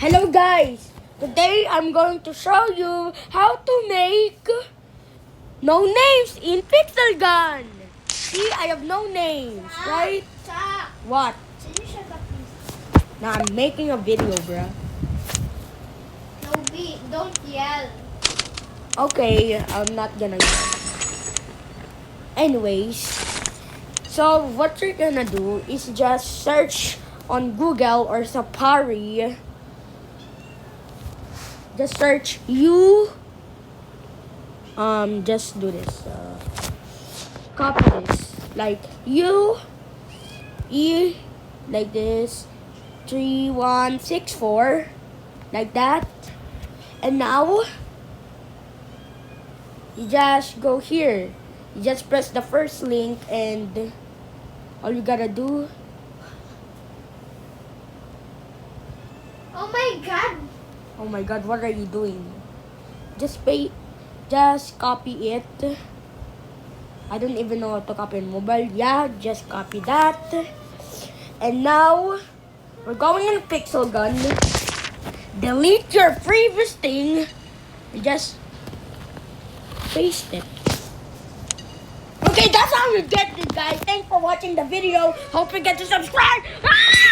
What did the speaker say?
Hello guys, today I'm going to show you how to make no names in Pixel Gun. See, I have no names, right? What? Can you shut up, please? Now I'm making a video, bruh. No, don't yell. Okay, I'm not gonna yell. Anyways, so what you're gonna do is just search on Google or Safari. Just search just do this. Copy this. Like E, like this. 3164. Like that. And now, you just go here. You just press the first link and all you gotta do. Oh my god. Oh my god, what are you doing? Just copy it. I don't even know how to copy on mobile. Yeah, just copy that. And now, we're going in Pixel Gun. Delete your previous thing. And just paste it. Okay, that's how you get it, guys. Thanks for watching the video. Don't forget to subscribe. Ah!